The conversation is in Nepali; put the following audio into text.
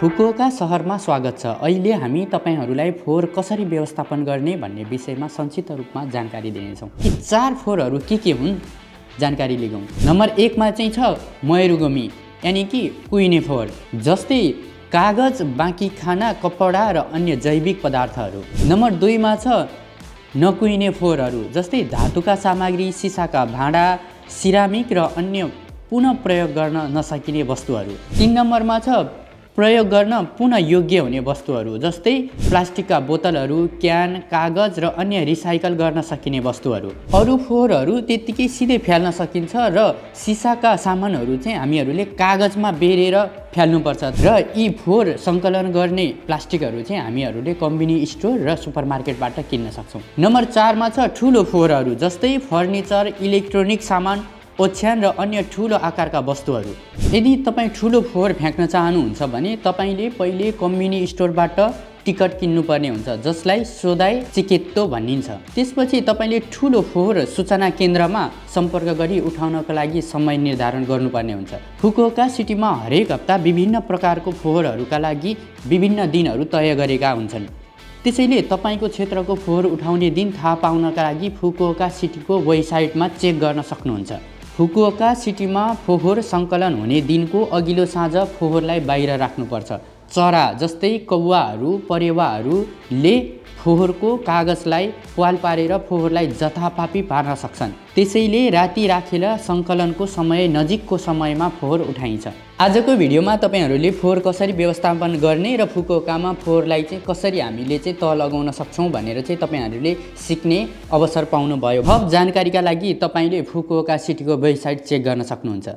फुकुओका सहरमा स्वागत छ। अहिले हामी तपाईहरुलाई फोहोर कसरी व्यवस्थापन गर्ने भन्ने विषयमा संक्षिप्त रूपमा जानकारी दिनेछौं। यी चार फोहोरहरु के हुन् जानकारी लिगौं। नम्बर 1 मा चाहिँ छ मयरुगमी यानी कि कुइने फोहोर, जस्तै कागज, बाँकी खाना, कपडा र अन्य जैविक पदार्थहरु। नम्बर 2 मा छ नकुइने फोहोरहरु, जस्तै धातुका सामग्री, सिसाका भाँडा, सिरामिक र अन्य पुनः प्रयोग गर्न नसकिने वस्तुहरु। 3 नम्बरमा छ प्रयोग गर्न पुनः योग्य हुने वस्तुहरु, जस्तै प्लास्टिकका बोतलहरु, क्यान, कागज र अन्य रिसाइकल गर्न सकिने वस्तुहरु। अरु फोहोरहरु त्यतिकै सिधै फ्याल्न सकिन्छ र सिसाका सामानहरु चाहिँ हामीहरुले कागजमा बेरेर फ्याल्नुपर्छ र यी फोहोर संकलन गर्ने प्लास्टिकहरु चाहिँ हामीहरुले कम्बिनी स्टोर र सुपरमार्केटबाट किन्न सक्छौं। नम्बर 4 मा छ ठूलो फोहोरहरु, जस्तै फर्निचर, इलेक्ट्रोनिक सामान, ओछ्यान र अन्य ठूलो आकारका वस्तुहरु। यदि तपाई ठूलो फोहोर फ्याँक्न चाहनुहुन्छ भने तपाईले पहिले कम्बिनी स्टोरबाट टिकट किन्नुपर्ने हुन्छ, जसलाई सोदाई चिकेत्तो भनिन्छ। त्यसपछि तपाईले ठूलो फोहोर सूचना केन्द्रमा सम्पर्क गरी उठाउनका लागि समय निर्धारण गर्नुपर्ने हुन्छ। फुकुओका सिटीमा हरेक हप्ता विभिन्न प्रकारको फोहोरहरुका लागि विभिन्न दिनहरु तय गरेका हुन्छन्। त्यसैले तपाईको क्षेत्रको फोहोर उठाउने दिन थाहा पाउनका लागि फुकुओका सिटीको वेबसाइटमा चेक गर्न सक्नुहुन्छ। फुकुओका सिटीमा फोहोर संकलन हुने दिनको अघिल्लो साँझ फोहोरलाई बाहिर राख्नुपर्छ। चरा जस्तै कौवाहरू, परेवाहरूले फोहोरको कागजलाई प्वाल पारेर फोहोरलाई जथापापी पार्न सक्छन्। त्यसैले राति राखेर संकलनको समय नजिकको समयमा फोहोर उठाइन्छ। आजको भिडियोमा तपाईहरुले फोहोर कसरी व्यवस्थापन गर्ने र फुकुओकामा फोहोरलाई चाहिँ कसरी हामीले चाहिँ तह लगाउन सक्छौं भनेर चाहिँ तपाईहरुले सिक्ने अवसर पाउनु भयो। थप जानकारीका लागि तपाईले फुकुओका सिटीको वेबसाइट चेक गर्न सक्नुहुन्छ।